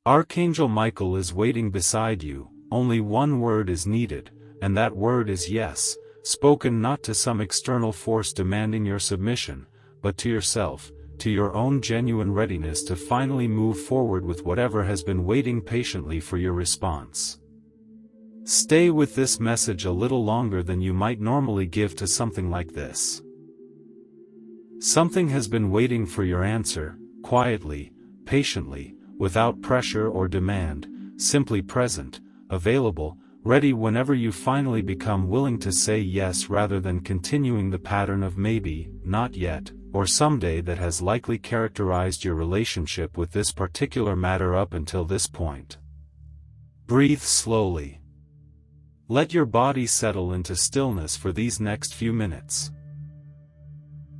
Archangel Michael is waiting beside you. Only one word is needed, and that word is yes, spoken not to some external force demanding your submission, but to yourself, to your own genuine readiness to finally move forward with whatever has been waiting patiently for your response. Stay with this message a little longer than you might normally give to something like this. Something has been waiting for your answer, quietly, patiently, without pressure or demand, simply present, available, ready whenever you finally become willing to say yes rather than continuing the pattern of maybe, not yet, or someday that has likely characterized your relationship with this particular matter up until this point. Breathe slowly. Let your body settle into stillness for these next few minutes.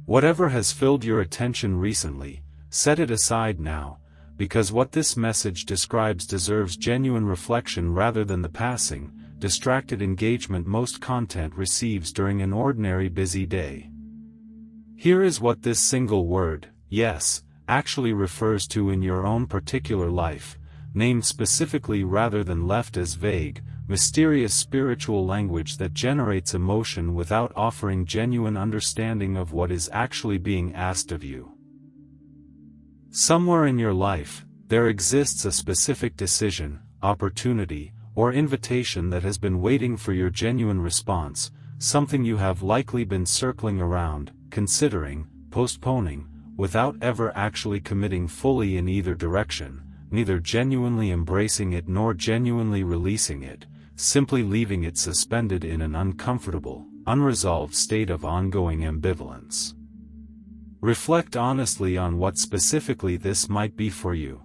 Whatever has filled your attention recently, set it aside now, because what this message describes deserves genuine reflection rather than the passing, distracted engagement most content receives during an ordinary busy day. Here is what this single word, yes, actually refers to in your own particular life, named specifically rather than left as vague, mysterious spiritual language that generates emotion without offering genuine understanding of what is actually being asked of you. Somewhere in your life, there exists a specific decision, opportunity, or invitation that has been waiting for your genuine response, something you have likely been circling around, considering, postponing, without ever actually committing fully in either direction, neither genuinely embracing it nor genuinely releasing it, simply leaving it suspended in an uncomfortable, unresolved state of ongoing ambivalence. Reflect honestly on what specifically this might be for you.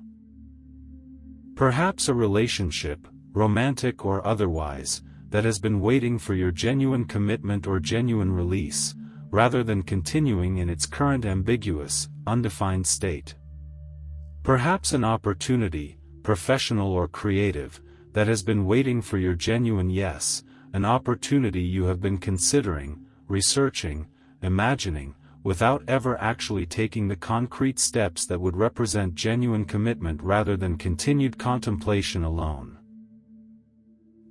Perhaps a relationship, romantic or otherwise, that has been waiting for your genuine commitment or genuine release, rather than continuing in its current ambiguous, undefined state. Perhaps an opportunity, professional or creative, that has been waiting for your genuine yes, an opportunity you have been considering, researching, imagining, without ever actually taking the concrete steps that would represent genuine commitment rather than continued contemplation alone.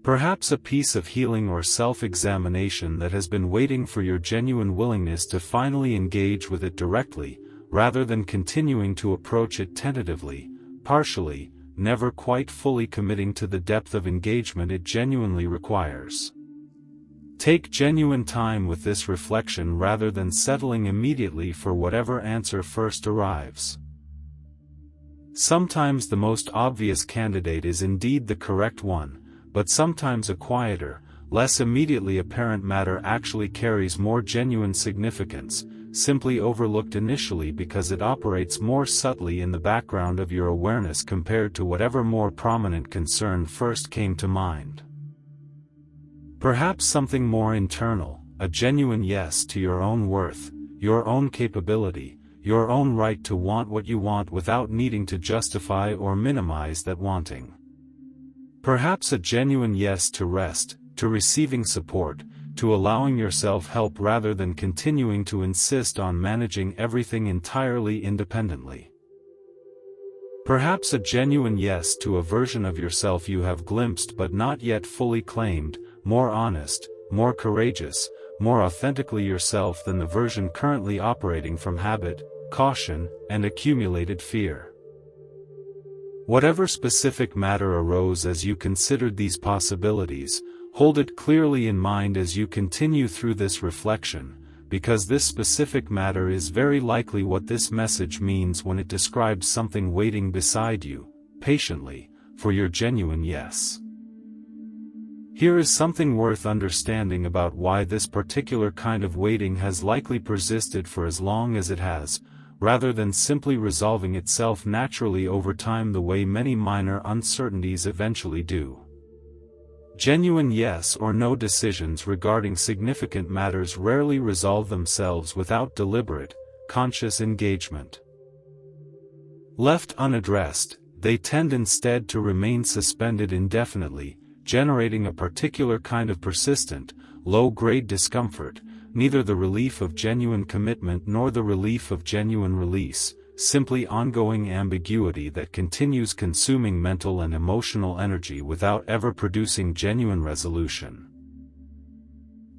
Perhaps a piece of healing or self-examination that has been waiting for your genuine willingness to finally engage with it directly, rather than continuing to approach it tentatively, partially, never quite fully committing to the depth of engagement it genuinely requires. Take genuine time with this reflection rather than settling immediately for whatever answer first arrives. Sometimes the most obvious candidate is indeed the correct one, but sometimes a quieter, less immediately apparent matter actually carries more genuine significance, simply overlooked initially because it operates more subtly in the background of your awareness compared to whatever more prominent concern first came to mind. Perhaps something more internal, a genuine yes to your own worth, your own capability, your own right to want what you want without needing to justify or minimize that wanting. Perhaps a genuine yes to rest, to receiving support, to allowing yourself help rather than continuing to insist on managing everything entirely independently. Perhaps a genuine yes to a version of yourself you have glimpsed but not yet fully claimed, more honest, more courageous, more authentically yourself than the version currently operating from habit, caution, and accumulated fear. Whatever specific matter arose as you considered these possibilities, hold it clearly in mind as you continue through this reflection, because this specific matter is very likely what this message means when it describes something waiting beside you, patiently, for your genuine yes. Here is something worth understanding about why this particular kind of waiting has likely persisted for as long as it has, rather than simply resolving itself naturally over time the way many minor uncertainties eventually do. Genuine yes or no decisions regarding significant matters rarely resolve themselves without deliberate, conscious engagement. Left unaddressed, they tend instead to remain suspended indefinitely, generating a particular kind of persistent, low-grade discomfort, neither the relief of genuine commitment nor the relief of genuine release, simply ongoing ambiguity that continues consuming mental and emotional energy without ever producing genuine resolution.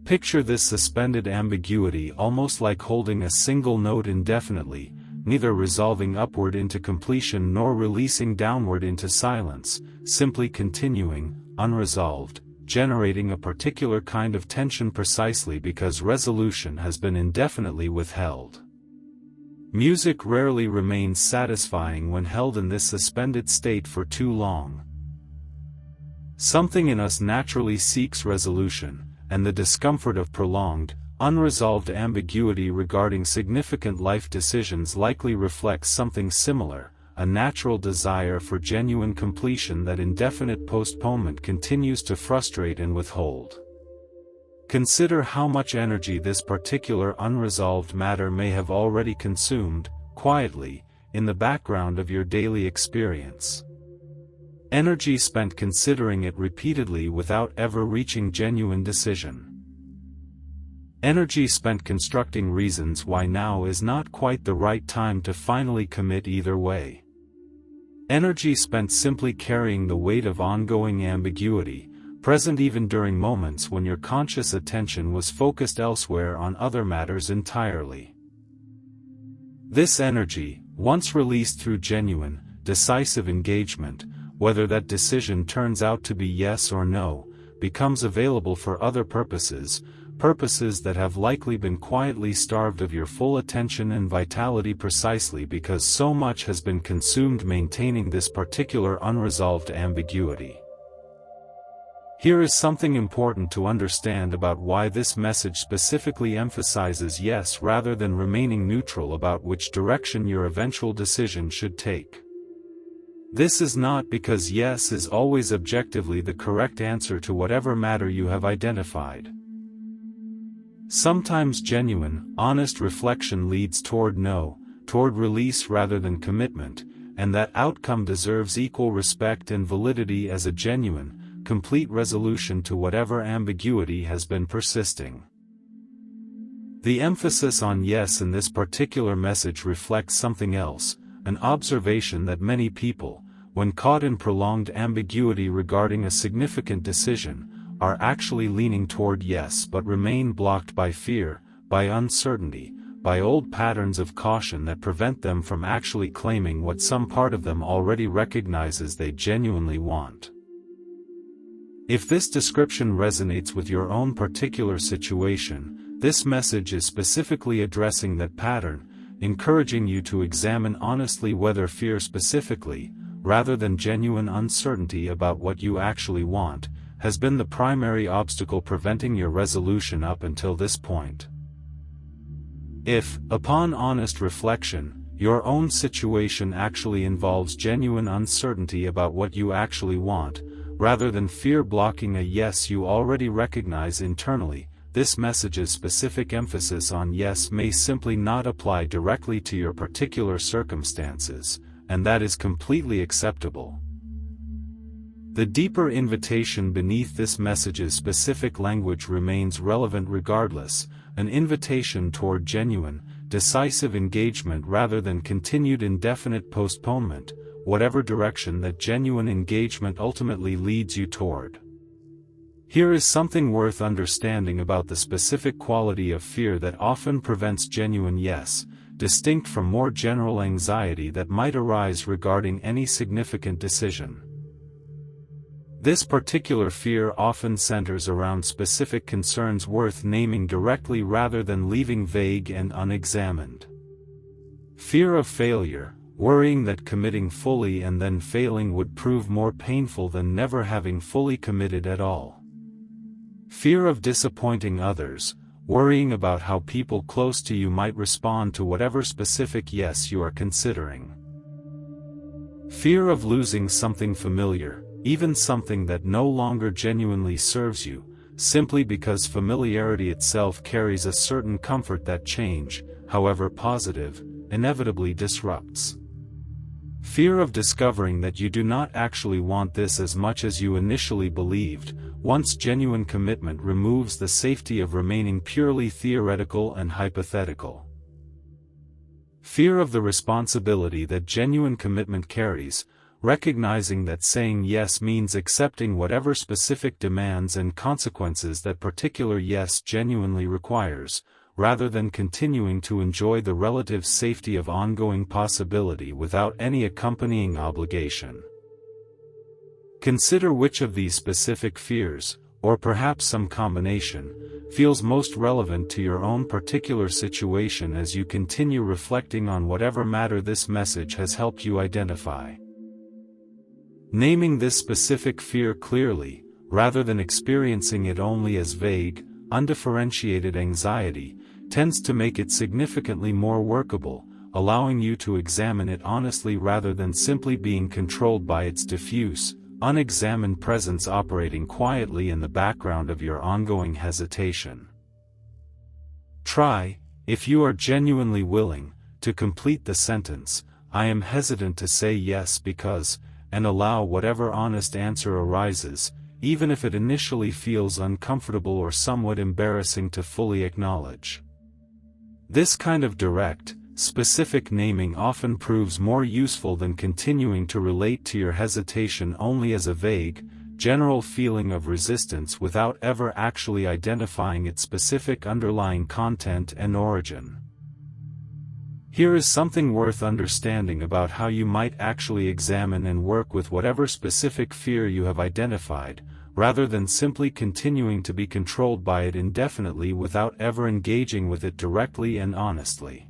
Picture this suspended ambiguity almost like holding a single note indefinitely, neither resolving upward into completion nor releasing downward into silence, simply continuing, unresolved, generating a particular kind of tension precisely because resolution has been indefinitely withheld. Music rarely remains satisfying when held in this suspended state for too long. Something in us naturally seeks resolution, and the discomfort of prolonged, unresolved ambiguity regarding significant life decisions likely reflects something similar, a natural desire for genuine completion that indefinite postponement continues to frustrate and withhold. Consider how much energy this particular unresolved matter may have already consumed, quietly, in the background of your daily experience. Energy spent considering it repeatedly without ever reaching genuine decision. Energy spent constructing reasons why now is not quite the right time to finally commit either way. Energy spent simply carrying the weight of ongoing ambiguity, present even during moments when your conscious attention was focused elsewhere on other matters entirely. This energy, once released through genuine, decisive engagement, whether that decision turns out to be yes or no, becomes available for other purposes, purposes that have likely been quietly starved of your full attention and vitality precisely because so much has been consumed maintaining this particular unresolved ambiguity. Here is something important to understand about why this message specifically emphasizes yes rather than remaining neutral about which direction your eventual decision should take. This is not because yes is always objectively the correct answer to whatever matter you have identified. Sometimes genuine, honest reflection leads toward no, toward release rather than commitment, and that outcome deserves equal respect and validity as a genuine, complete resolution to whatever ambiguity has been persisting. The emphasis on yes in this particular message reflects something else, an observation that many people, when caught in prolonged ambiguity regarding a significant decision, are actually leaning toward yes but remain blocked by fear, by uncertainty, by old patterns of caution that prevent them from actually claiming what some part of them already recognizes they genuinely want. If this description resonates with your own particular situation, this message is specifically addressing that pattern, encouraging you to examine honestly whether fear specifically, rather than genuine uncertainty about what you actually want, has been the primary obstacle preventing your resolution up until this point. If, upon honest reflection, your own situation actually involves genuine uncertainty about what you actually want, rather than fear blocking a yes you already recognize internally, this message's specific emphasis on yes may simply not apply directly to your particular circumstances, and that is completely acceptable. The deeper invitation beneath this message's specific language remains relevant regardless, an invitation toward genuine, decisive engagement rather than continued indefinite postponement, whatever direction that genuine engagement ultimately leads you toward. Here is something worth understanding about the specific quality of fear that often prevents genuine yes, distinct from more general anxiety that might arise regarding any significant decision. This particular fear often centers around specific concerns worth naming directly rather than leaving vague and unexamined. Fear of failure, worrying that committing fully and then failing would prove more painful than never having fully committed at all. Fear of disappointing others, worrying about how people close to you might respond to whatever specific yes you are considering. Fear of losing something familiar, even something that no longer genuinely serves you, simply because familiarity itself carries a certain comfort that change, however positive, inevitably disrupts. Fear of discovering that you do not actually want this as much as you initially believed, once genuine commitment removes the safety of remaining purely theoretical and hypothetical. Fear of the responsibility that genuine commitment carries, recognizing that saying yes means accepting whatever specific demands and consequences that particular yes genuinely requires, rather than continuing to enjoy the relative safety of ongoing possibility without any accompanying obligation. Consider which of these specific fears, or perhaps some combination, feels most relevant to your own particular situation as you continue reflecting on whatever matter this message has helped you identify. Naming this specific fear clearly, rather than experiencing it only as vague, undifferentiated anxiety, tends to make it significantly more workable, allowing you to examine it honestly rather than simply being controlled by its diffuse, unexamined presence operating quietly in the background of your ongoing hesitation. Try, if you are genuinely willing, to complete the sentence, "I am hesitant to say yes because," and allow whatever honest answer arises, even if it initially feels uncomfortable or somewhat embarrassing to fully acknowledge. This kind of direct, specific naming often proves more useful than continuing to relate to your hesitation only as a vague, general feeling of resistance without ever actually identifying its specific underlying content and origin. Here is something worth understanding about how you might actually examine and work with whatever specific fear you have identified, rather than simply continuing to be controlled by it indefinitely without ever engaging with it directly and honestly.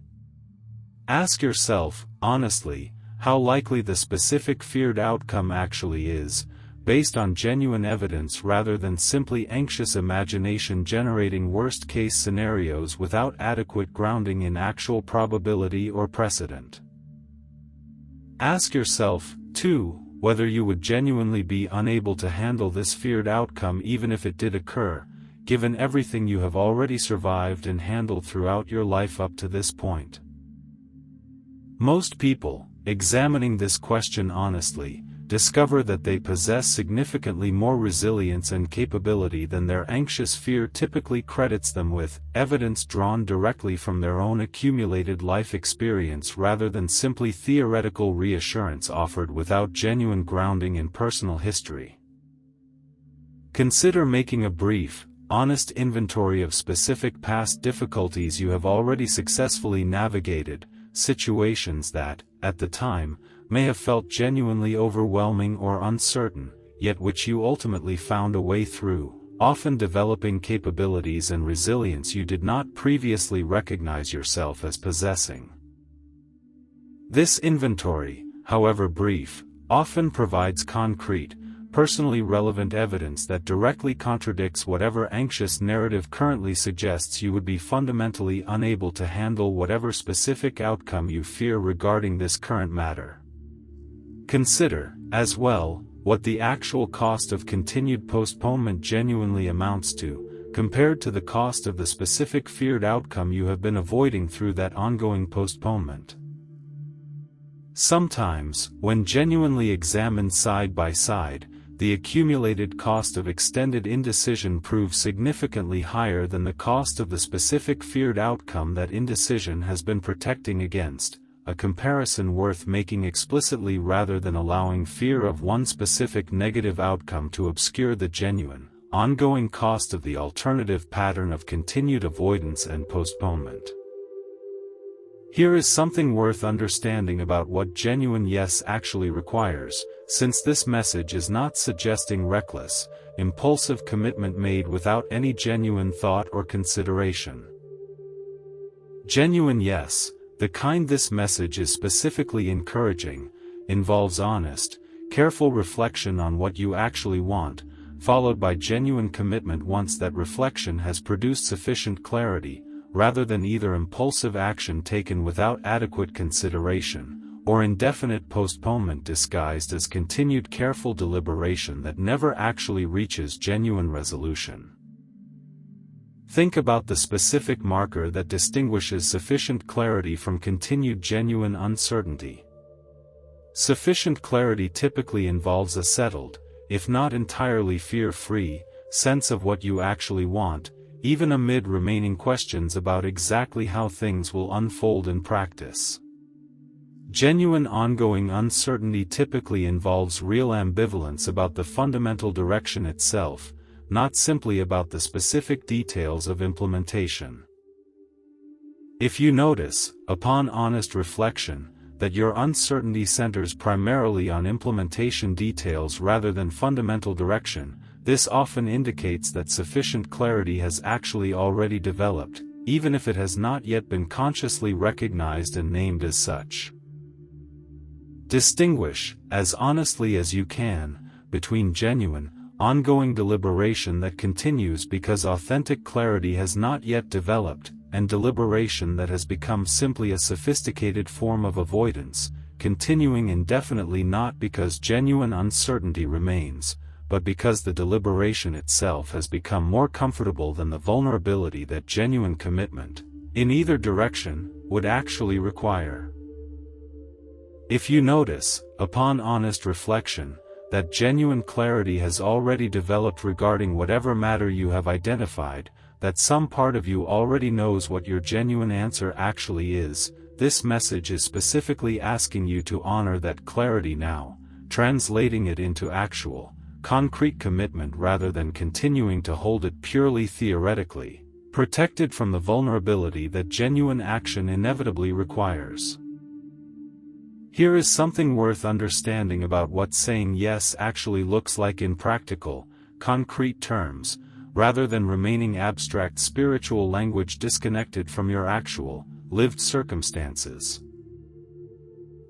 Ask yourself, honestly, how likely the specific feared outcome actually is, based on genuine evidence rather than simply anxious imagination generating worst-case scenarios without adequate grounding in actual probability or precedent. Ask yourself, too, whether you would genuinely be unable to handle this feared outcome even if it did occur, given everything you have already survived and handled throughout your life up to this point. Most people, examining this question honestly, discover that they possess significantly more resilience and capability than their anxious fear typically credits them with, evidence drawn directly from their own accumulated life experience rather than simply theoretical reassurance offered without genuine grounding in personal history. Consider making a brief, honest inventory of specific past difficulties you have already successfully navigated, situations that, at the time, may have felt genuinely overwhelming or uncertain, yet which you ultimately found a way through, often developing capabilities and resilience you did not previously recognize yourself as possessing. This inventory, however brief, often provides concrete, personally relevant evidence that directly contradicts whatever anxious narrative currently suggests you would be fundamentally unable to handle whatever specific outcome you fear regarding this current matter. Consider, as well, what the actual cost of continued postponement genuinely amounts to, compared to the cost of the specific feared outcome you have been avoiding through that ongoing postponement. Sometimes, when genuinely examined side by side, the accumulated cost of extended indecision proves significantly higher than the cost of the specific feared outcome that indecision has been protecting against, a comparison worth making explicitly rather than allowing fear of one specific negative outcome to obscure the genuine, ongoing cost of the alternative pattern of continued avoidance and postponement. Here is something worth understanding about what genuine yes actually requires, since this message is not suggesting reckless, impulsive commitment made without any genuine thought or consideration. Genuine yes, the kind this message is specifically encouraging, involves honest, careful reflection on what you actually want, followed by genuine commitment once that reflection has produced sufficient clarity, rather than either impulsive action taken without adequate consideration, or indefinite postponement disguised as continued careful deliberation that never actually reaches genuine resolution. Think about the specific marker that distinguishes sufficient clarity from continued genuine uncertainty. Sufficient clarity typically involves a settled, if not entirely fear-free, sense of what you actually want, even amid remaining questions about exactly how things will unfold in practice. Genuine ongoing uncertainty typically involves real ambivalence about the fundamental direction itself, not simply about the specific details of implementation. If you notice, upon honest reflection, that your uncertainty centers primarily on implementation details rather than fundamental direction, this often indicates that sufficient clarity has actually already developed, even if it has not yet been consciously recognized and named as such. Distinguish, as honestly as you can, between genuine, ongoing deliberation that continues because authentic clarity has not yet developed, and deliberation that has become simply a sophisticated form of avoidance, continuing indefinitely not because genuine uncertainty remains, but because the deliberation itself has become more comfortable than the vulnerability that genuine commitment, in either direction, would actually require. If you notice, upon honest reflection, that genuine clarity has already developed regarding whatever matter you have identified, that some part of you already knows what your genuine answer actually is, this message is specifically asking you to honor that clarity now, translating it into actual, concrete commitment rather than continuing to hold it purely theoretically, protected from the vulnerability that genuine action inevitably requires. Here is something worth understanding about what saying yes actually looks like in practical, concrete terms, rather than remaining abstract spiritual language disconnected from your actual, lived circumstances.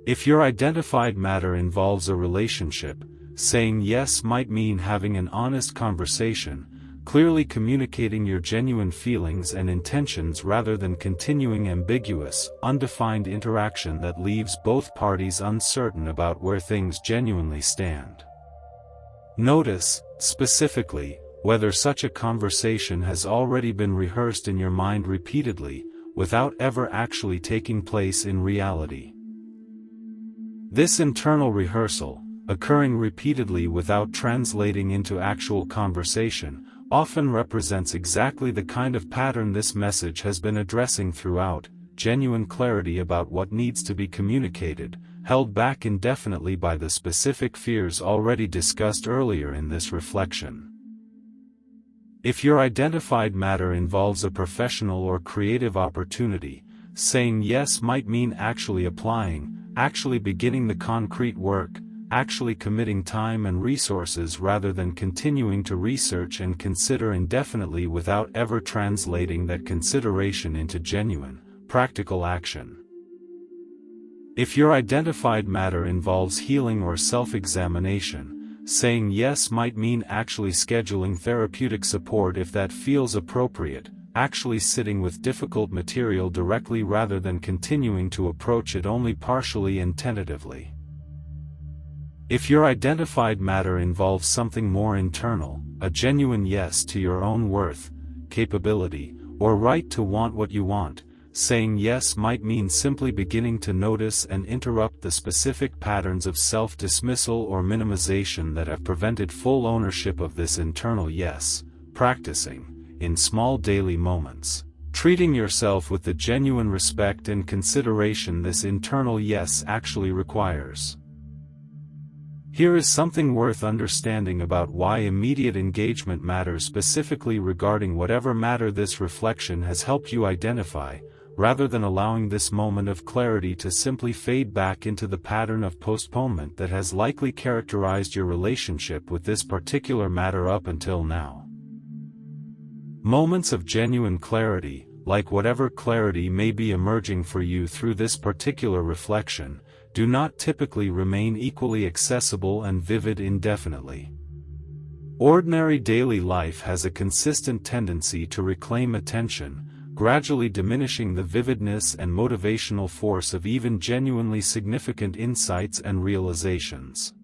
If your identified matter involves a relationship, saying yes might mean having an honest conversation, clearly communicating your genuine feelings and intentions rather than continuing ambiguous, undefined interaction that leaves both parties uncertain about where things genuinely stand. Notice, specifically, whether such a conversation has already been rehearsed in your mind repeatedly, without ever actually taking place in reality. This internal rehearsal, occurring repeatedly without translating into actual conversation, often represents exactly the kind of pattern this message has been addressing throughout: genuine clarity about what needs to be communicated, held back indefinitely by the specific fears already discussed earlier in this reflection. If your identified matter involves a professional or creative opportunity, saying yes might mean actually applying, actually beginning the concrete work, actually committing time and resources rather than continuing to research and consider indefinitely without ever translating that consideration into genuine, practical action. If your identified matter involves healing or self-examination, saying yes might mean actually scheduling therapeutic support if that feels appropriate, actually sitting with difficult material directly rather than continuing to approach it only partially and tentatively. If your identified matter involves something more internal, a genuine yes to your own worth, capability, or right to want what you want, saying yes might mean simply beginning to notice and interrupt the specific patterns of self-dismissal or minimization that have prevented full ownership of this internal yes, practicing, in small daily moments, treating yourself with the genuine respect and consideration this internal yes actually requires. Here is something worth understanding about why immediate engagement matters specifically regarding whatever matter this reflection has helped you identify, rather than allowing this moment of clarity to simply fade back into the pattern of postponement that has likely characterized your relationship with this particular matter up until now. Moments of genuine clarity, like whatever clarity may be emerging for you through this particular reflection, do not typically remain equally accessible and vivid indefinitely. Ordinary daily life has a consistent tendency to reclaim attention, gradually diminishing the vividness and motivational force of even genuinely significant insights and realizations.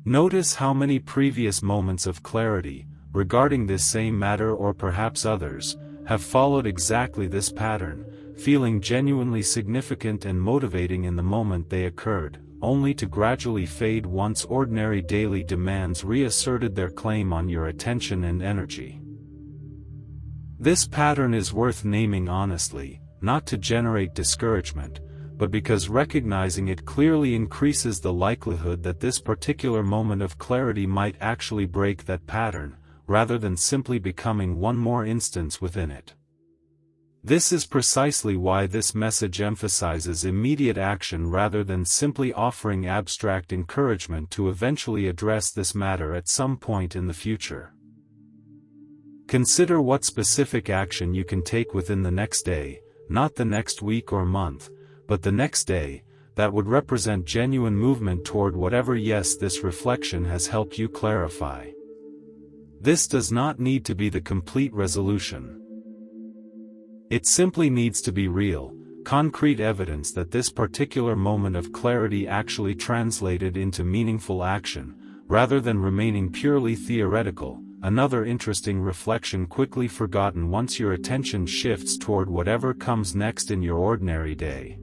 Notice how many previous moments of clarity, regarding this same matter or perhaps others, have followed exactly this pattern, feeling genuinely significant and motivating in the moment they occurred, only to gradually fade once ordinary daily demands reasserted their claim on your attention and energy. This pattern is worth naming honestly, not to generate discouragement, but because recognizing it clearly increases the likelihood that this particular moment of clarity might actually break that pattern, rather than simply becoming one more instance within it. This is precisely why this message emphasizes immediate action rather than simply offering abstract encouragement to eventually address this matter at some point in the future. Consider what specific action you can take within the next day, not the next week or month, but the next day, that would represent genuine movement toward whatever yes this reflection has helped you clarify. This does not need to be the complete resolution. It simply needs to be real, concrete evidence that this particular moment of clarity actually translated into meaningful action, rather than remaining purely theoretical, another interesting reflection quickly forgotten once your attention shifts toward whatever comes next in your ordinary day.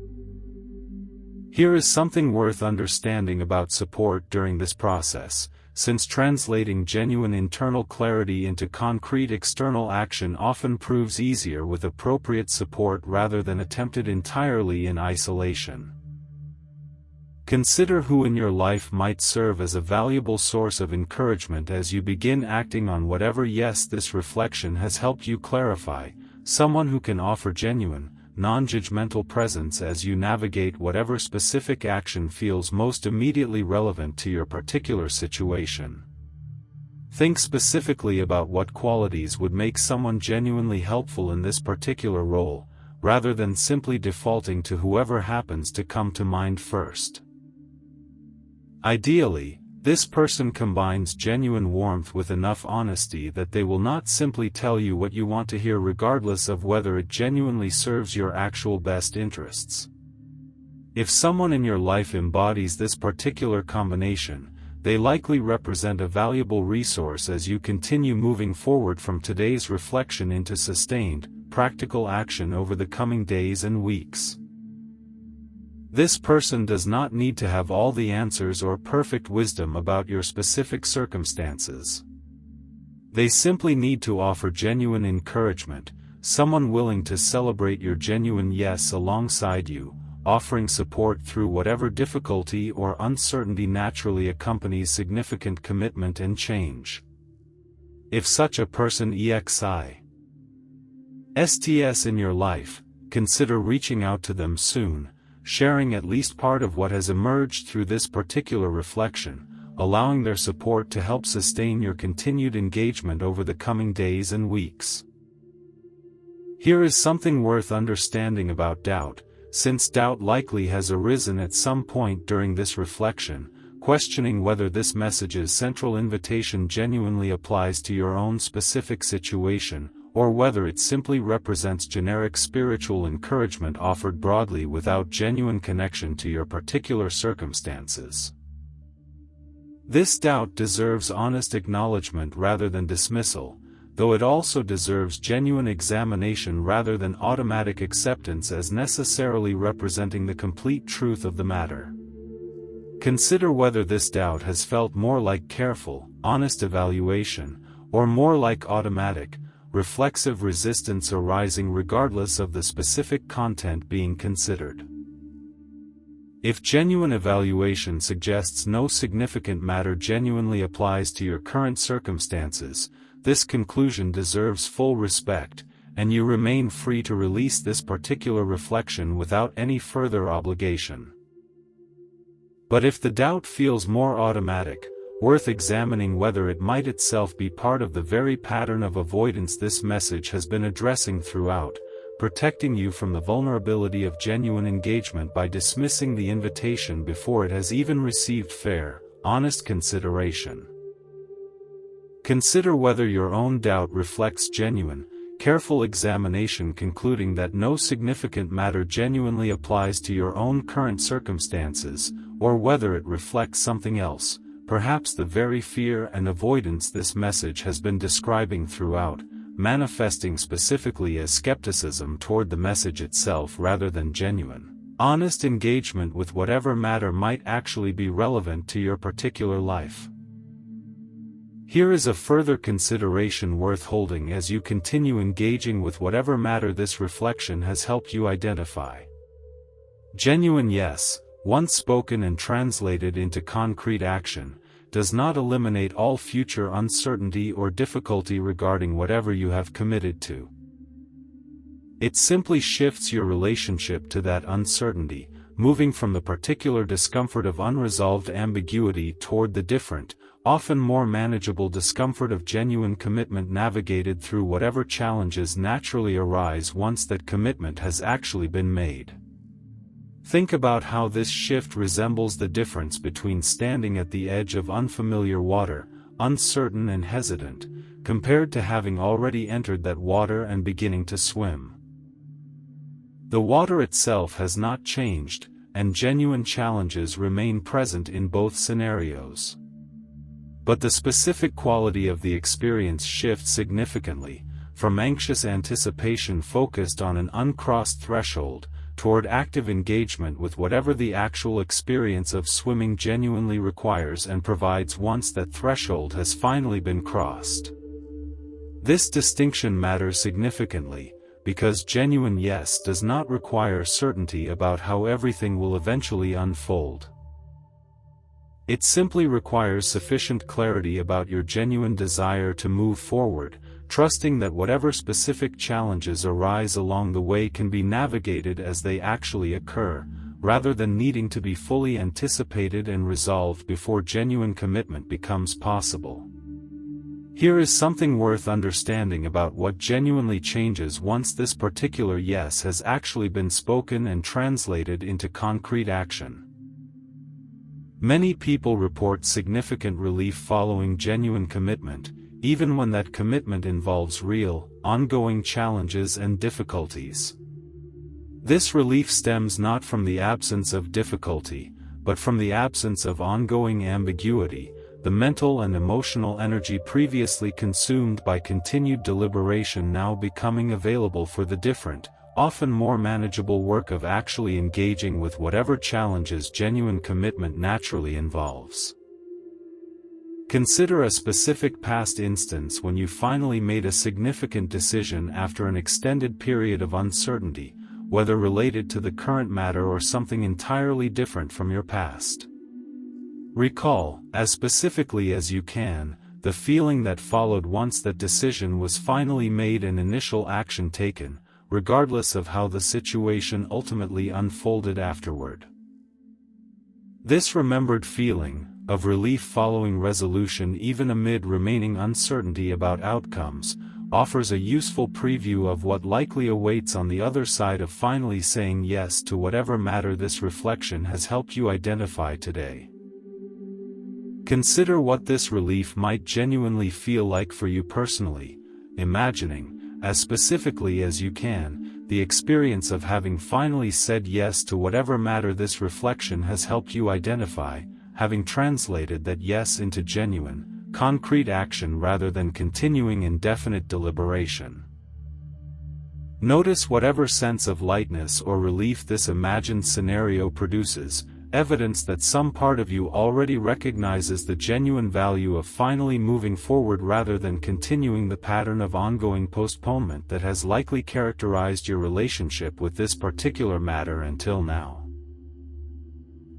Here is something worth understanding about support during this process. Since translating genuine internal clarity into concrete external action often proves easier with appropriate support rather than attempted entirely in isolation. Consider who in your life might serve as a valuable source of encouragement as you begin acting on whatever yes this reflection has helped you clarify, someone who can offer genuine, non-judgmental presence as you navigate whatever specific action feels most immediately relevant to your particular situation. Think specifically about what qualities would make someone genuinely helpful in this particular role, rather than simply defaulting to whoever happens to come to mind first. Ideally, this person combines genuine warmth with enough honesty that they will not simply tell you what you want to hear regardless of whether it genuinely serves your actual best interests. If someone in your life embodies this particular combination, they likely represent a valuable resource as you continue moving forward from today's reflection into sustained, practical action over the coming days and weeks. This person does not need to have all the answers or perfect wisdom about your specific circumstances. They simply need to offer genuine encouragement, someone willing to celebrate your genuine yes alongside you, offering support through whatever difficulty or uncertainty naturally accompanies significant commitment and change. If such a person exists in your life, consider reaching out to them soon, sharing at least part of what has emerged through this particular reflection, allowing their support to help sustain your continued engagement over the coming days and weeks. Here is something worth understanding about doubt. Since doubt likely has arisen at some point during this reflection, questioning whether this message's central invitation genuinely applies to your own specific situation, or whether it simply represents generic spiritual encouragement offered broadly without genuine connection to your particular circumstances. This doubt deserves honest acknowledgement rather than dismissal, though it also deserves genuine examination rather than automatic acceptance as necessarily representing the complete truth of the matter. Consider whether this doubt has felt more like careful, honest evaluation, or more like automatic, reflexive resistance arising regardless of the specific content being considered. If genuine evaluation suggests no significant matter genuinely applies to your current circumstances, this conclusion deserves full respect, and you remain free to release this particular reflection without any further obligation. But if the doubt feels more automatic, worth examining whether it might itself be part of the very pattern of avoidance this message has been addressing throughout, protecting you from the vulnerability of genuine engagement by dismissing the invitation before it has even received fair, honest consideration. Consider whether your own doubt reflects genuine, careful examination concluding that no significant matter genuinely applies to your own current circumstances, or whether it reflects something else, perhaps the very fear and avoidance this message has been describing throughout, manifesting specifically as skepticism toward the message itself rather than genuine, honest engagement with whatever matter might actually be relevant to your particular life. Here is a further consideration worth holding as you continue engaging with whatever matter this reflection has helped you identify. Genuine yes, once spoken and translated into concrete action, does not eliminate all future uncertainty or difficulty regarding whatever you have committed to. It simply shifts your relationship to that uncertainty, moving from the particular discomfort of unresolved ambiguity toward the different, often more manageable discomfort of genuine commitment navigated through whatever challenges naturally arise once that commitment has actually been made. Think about how this shift resembles the difference between standing at the edge of unfamiliar water, uncertain and hesitant, compared to having already entered that water and beginning to swim. The water itself has not changed, and genuine challenges remain present in both scenarios. But the specific quality of the experience shifts significantly, from anxious anticipation focused on an uncrossed threshold, toward active engagement with whatever the actual experience of swimming genuinely requires and provides once that threshold has finally been crossed. This distinction matters significantly, because genuine yes does not require certainty about how everything will eventually unfold. It simply requires sufficient clarity about your genuine desire to move forward, trusting that whatever specific challenges arise along the way can be navigated as they actually occur, rather than needing to be fully anticipated and resolved before genuine commitment becomes possible. Here is something worth understanding about what genuinely changes once this particular yes has actually been spoken and translated into concrete action. Many people report significant relief following genuine commitment, even when that commitment involves real, ongoing challenges and difficulties. This relief stems not from the absence of difficulty, but from the absence of ongoing ambiguity, the mental and emotional energy previously consumed by continued deliberation now becoming available for the different, often more manageable work of actually engaging with whatever challenges genuine commitment naturally involves. Consider a specific past instance when you finally made a significant decision after an extended period of uncertainty, whether related to the current matter or something entirely different from your past. Recall, as specifically as you can, the feeling that followed once that decision was finally made and initial action taken, regardless of how the situation ultimately unfolded afterward. This remembered feeling, of relief following resolution even amid remaining uncertainty about outcomes, offers a useful preview of what likely awaits on the other side of finally saying yes to whatever matter this reflection has helped you identify today. Consider what this relief might genuinely feel like for you personally, imagining, as specifically as you can, the experience of having finally said yes to whatever matter this reflection has helped you identify, having translated that yes into genuine, concrete action rather than continuing indefinite deliberation. Notice whatever sense of lightness or relief this imagined scenario produces, evidence that some part of you already recognizes the genuine value of finally moving forward rather than continuing the pattern of ongoing postponement that has likely characterized your relationship with this particular matter until now.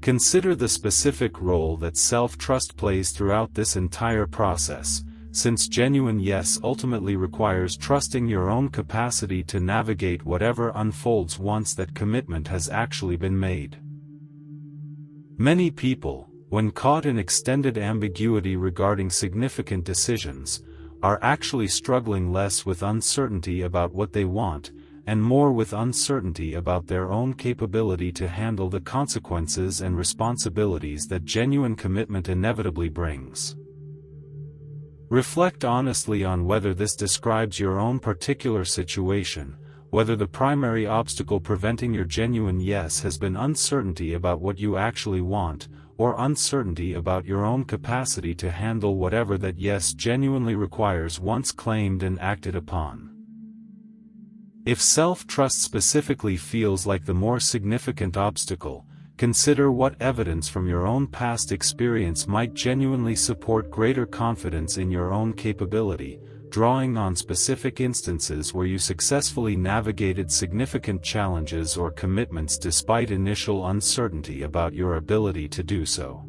Consider the specific role that self-trust plays throughout this entire process, since genuine yes ultimately requires trusting your own capacity to navigate whatever unfolds once that commitment has actually been made. Many people, when caught in extended ambiguity regarding significant decisions, are actually struggling less with uncertainty about what they want, and more with uncertainty about their own capability to handle the consequences and responsibilities that genuine commitment inevitably brings. Reflect honestly on whether this describes your own particular situation, whether the primary obstacle preventing your genuine yes has been uncertainty about what you actually want, or uncertainty about your own capacity to handle whatever that yes genuinely requires once claimed and acted upon. If self-trust specifically feels like the more significant obstacle, consider what evidence from your own past experience might genuinely support greater confidence in your own capability, drawing on specific instances where you successfully navigated significant challenges or commitments despite initial uncertainty about your ability to do so.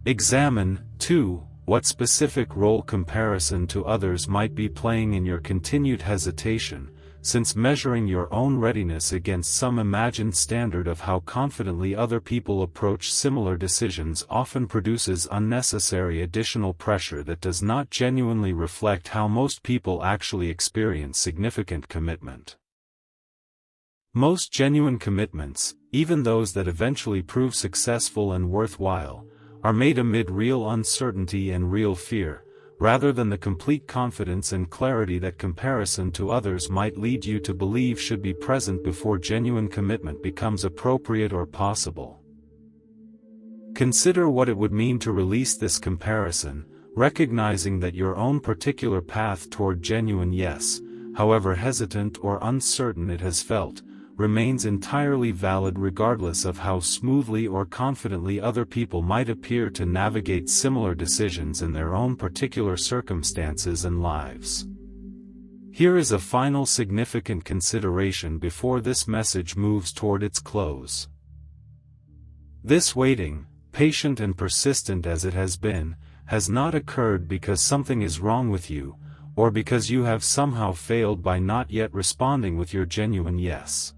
Examine, 2, what specific role comparison to others might be playing in your continued hesitation, since measuring your own readiness against some imagined standard of how confidently other people approach similar decisions often produces unnecessary additional pressure that does not genuinely reflect how most people actually experience significant commitment. Most genuine commitments, even those that eventually prove successful and worthwhile, are made amid real uncertainty and real fear, rather than the complete confidence and clarity that comparison to others might lead you to believe should be present before genuine commitment becomes appropriate or possible. Consider what it would mean to release this comparison, recognizing that your own particular path toward genuine yes, however hesitant or uncertain it has felt, remains entirely valid regardless of how smoothly or confidently other people might appear to navigate similar decisions in their own particular circumstances and lives. Here is a final significant consideration before this message moves toward its close. This waiting, patient and persistent as it has been, has not occurred because something is wrong with you, or because you have somehow failed by not yet responding with your genuine yes.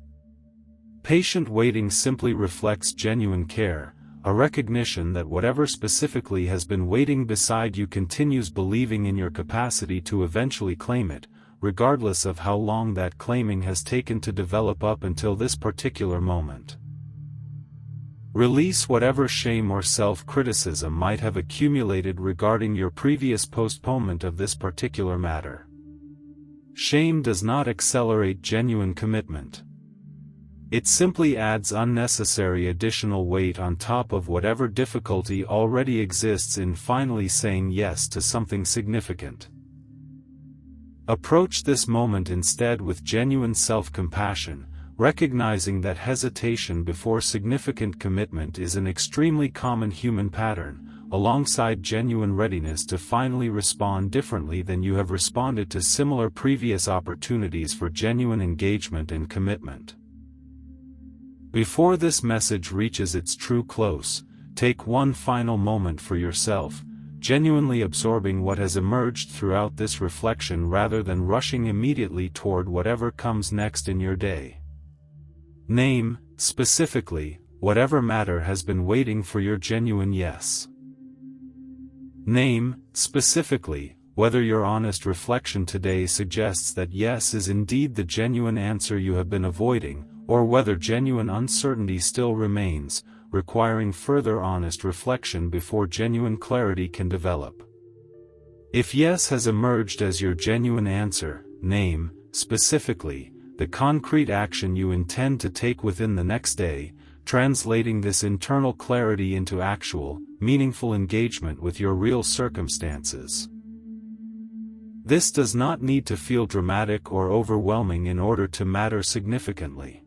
Patient waiting simply reflects genuine care, a recognition that whatever specifically has been waiting beside you continues believing in your capacity to eventually claim it, regardless of how long that claiming has taken to develop up until this particular moment. Release whatever shame or self-criticism might have accumulated regarding your previous postponement of this particular matter. Shame does not accelerate genuine commitment. It simply adds unnecessary additional weight on top of whatever difficulty already exists in finally saying yes to something significant. Approach this moment instead with genuine self-compassion, recognizing that hesitation before significant commitment is an extremely common human pattern, alongside genuine readiness to finally respond differently than you have responded to similar previous opportunities for genuine engagement and commitment. Before this message reaches its true close, take one final moment for yourself, genuinely absorbing what has emerged throughout this reflection rather than rushing immediately toward whatever comes next in your day. Name, specifically, whatever matter has been waiting for your genuine yes. Name, specifically, whether your honest reflection today suggests that yes is indeed the genuine answer you have been avoiding, or whether genuine uncertainty still remains, requiring further honest reflection before genuine clarity can develop. If yes has emerged as your genuine answer, name, specifically, the concrete action you intend to take within the next day, translating this internal clarity into actual, meaningful engagement with your real circumstances. This does not need to feel dramatic or overwhelming in order to matter significantly.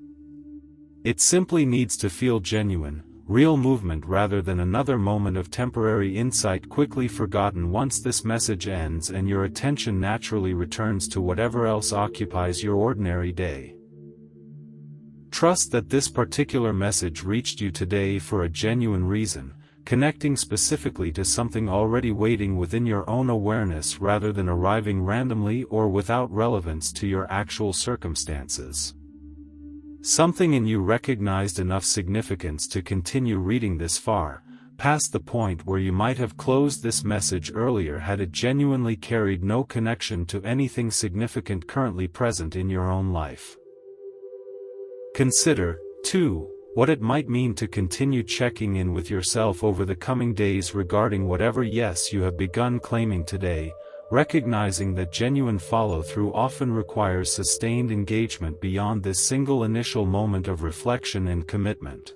It simply needs to feel genuine, real movement rather than another moment of temporary insight quickly forgotten once this message ends and your attention naturally returns to whatever else occupies your ordinary day. Trust that this particular message reached you today for a genuine reason, connecting specifically to something already waiting within your own awareness rather than arriving randomly or without relevance to your actual circumstances. Something in you recognized enough significance to continue reading this far, past the point where you might have closed this message earlier had it genuinely carried no connection to anything significant currently present in your own life. Consider, too, what it might mean to continue checking in with yourself over the coming days regarding whatever yes you have begun claiming today, recognizing that genuine follow-through often requires sustained engagement beyond this single initial moment of reflection and commitment.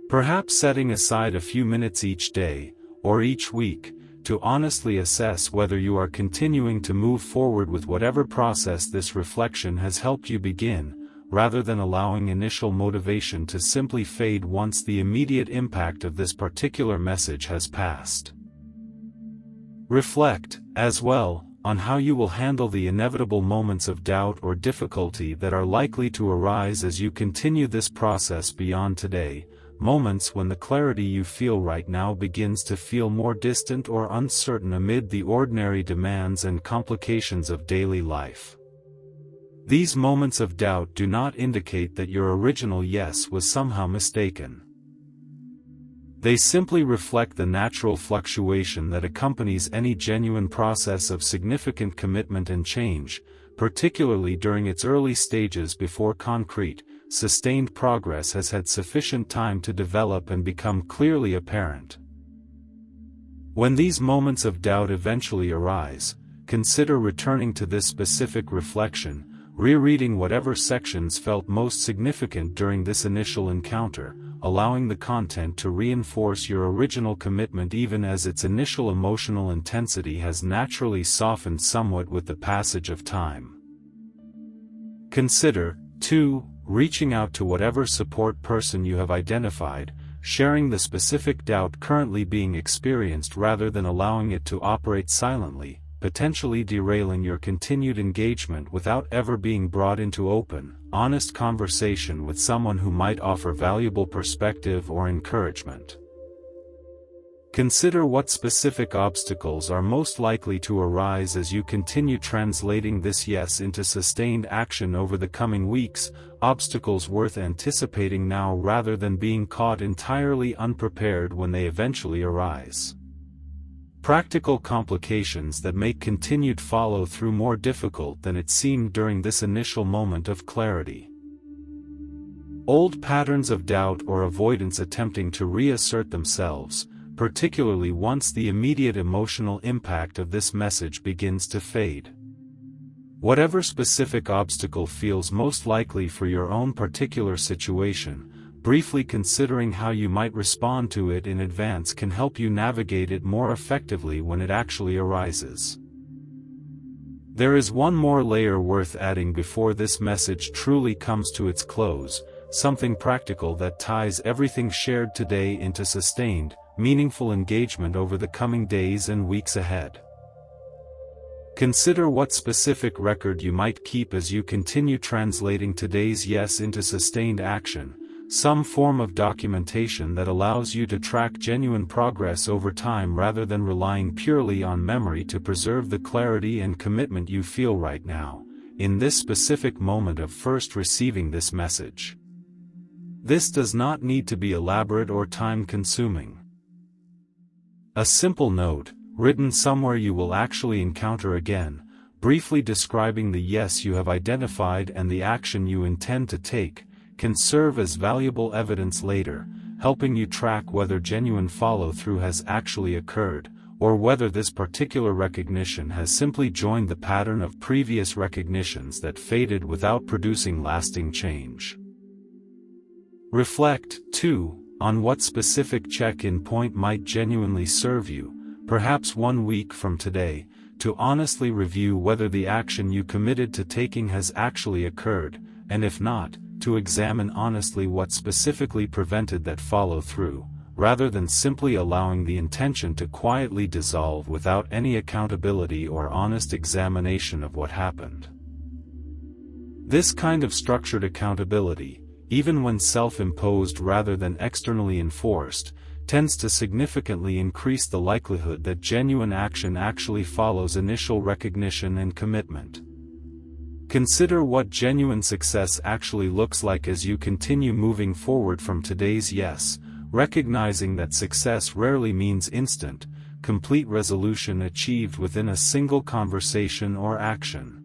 Perhaps setting aside a few minutes each day, or each week, to honestly assess whether you are continuing to move forward with whatever process this reflection has helped you begin, rather than allowing initial motivation to simply fade once the immediate impact of this particular message has passed. Reflect, as well, on how you will handle the inevitable moments of doubt or difficulty that are likely to arise as you continue this process beyond today, moments when the clarity you feel right now begins to feel more distant or uncertain amid the ordinary demands and complications of daily life. These moments of doubt do not indicate that your original yes was somehow mistaken. They simply reflect the natural fluctuation that accompanies any genuine process of significant commitment and change, particularly during its early stages before concrete, sustained progress has had sufficient time to develop and become clearly apparent. When these moments of doubt eventually arise, consider returning to this specific reflection, rereading whatever sections felt most significant during this initial encounter, allowing the content to reinforce your original commitment even as its initial emotional intensity has naturally softened somewhat with the passage of time. Consider, too, reaching out to whatever support person you have identified, sharing the specific doubt currently being experienced rather than allowing it to operate silently, potentially derailing your continued engagement without ever being brought into open, honest conversation with someone who might offer valuable perspective or encouragement. Consider what specific obstacles are most likely to arise as you continue translating this yes into sustained action over the coming weeks, obstacles worth anticipating now rather than being caught entirely unprepared when they eventually arise. Practical complications that make continued follow-through more difficult than it seemed during this initial moment of clarity. Old patterns of doubt or avoidance attempting to reassert themselves, particularly once the immediate emotional impact of this message begins to fade. Whatever specific obstacle feels most likely for your own particular situation, briefly considering how you might respond to it in advance can help you navigate it more effectively when it actually arises. There is one more layer worth adding before this message truly comes to its close, something practical that ties everything shared today into sustained, meaningful engagement over the coming days and weeks ahead. Consider what specific record you might keep as you continue translating today's yes into sustained action, some form of documentation that allows you to track genuine progress over time rather than relying purely on memory to preserve the clarity and commitment you feel right now, in this specific moment of first receiving this message. This does not need to be elaborate or time-consuming. A simple note, written somewhere you will actually encounter again, briefly describing the yes you have identified and the action you intend to take, can serve as valuable evidence later, helping you track whether genuine follow-through has actually occurred, or whether this particular recognition has simply joined the pattern of previous recognitions that faded without producing lasting change. Reflect, too, on what specific check-in point might genuinely serve you, perhaps 1 week from today, to honestly review whether the action you committed to taking has actually occurred, and if not, to examine honestly what specifically prevented that follow-through, rather than simply allowing the intention to quietly dissolve without any accountability or honest examination of what happened. This kind of structured accountability, even when self-imposed rather than externally enforced, tends to significantly increase the likelihood that genuine action actually follows initial recognition and commitment. Consider what genuine success actually looks like as you continue moving forward from today's yes, recognizing that success rarely means instant, complete resolution achieved within a single conversation or action.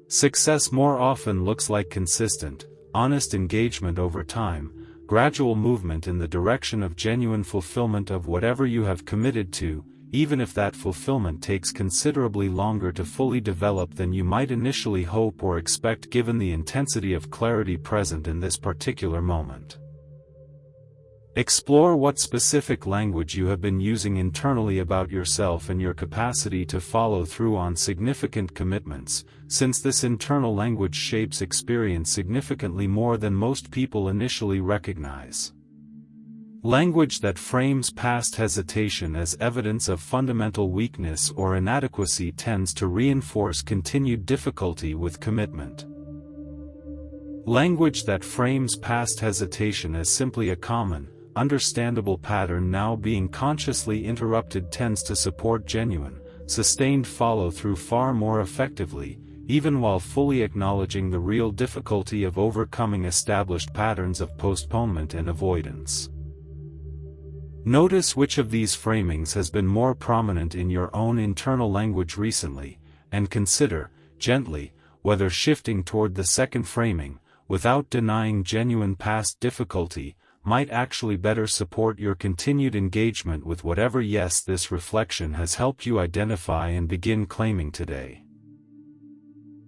Success more often looks like consistent, honest engagement over time, gradual movement in the direction of genuine fulfillment of whatever you have committed to, even if that fulfillment takes considerably longer to fully develop than you might initially hope or expect given the intensity of clarity present in this particular moment. Explore what specific language you have been using internally about yourself and your capacity to follow through on significant commitments, since this internal language shapes experience significantly more than most people initially recognize. Language that frames past hesitation as evidence of fundamental weakness or inadequacy tends to reinforce continued difficulty with commitment. Language that frames past hesitation as simply a common, understandable pattern now being consciously interrupted tends to support genuine, sustained follow-through far more effectively, even while fully acknowledging the real difficulty of overcoming established patterns of postponement and avoidance. Notice which of these framings has been more prominent in your own internal language recently, and consider, gently, whether shifting toward the second framing, without denying genuine past difficulty, might actually better support your continued engagement with whatever yes this reflection has helped you identify and begin claiming today.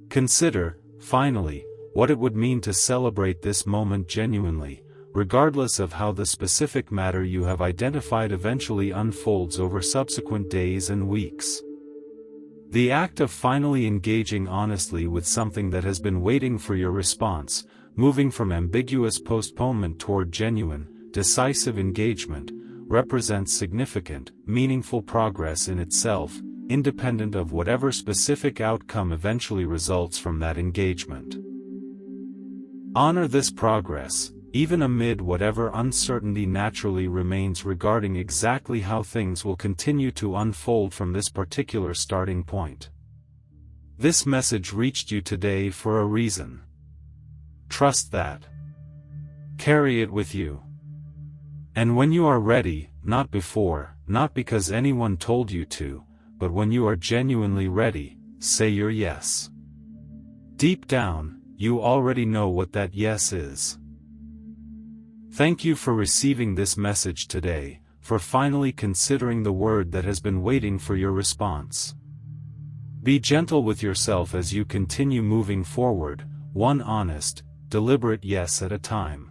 Consider, finally, what it would mean to celebrate this moment genuinely, regardless of how the specific matter you have identified eventually unfolds over subsequent days and weeks. The act of finally engaging honestly with something that has been waiting for your response, moving from ambiguous postponement toward genuine, decisive engagement, represents significant, meaningful progress in itself, independent of whatever specific outcome eventually results from that engagement. Honor this progress, even amid whatever uncertainty naturally remains regarding exactly how things will continue to unfold from this particular starting point. This message reached you today for a reason. Trust that. Carry it with you. And when you are ready, not before, not because anyone told you to, but when you are genuinely ready, say your yes. Deep down, you already know what that yes is. Thank you for receiving this message today, for finally considering the word that has been waiting for your response. Be gentle with yourself as you continue moving forward, one honest, deliberate yes at a time.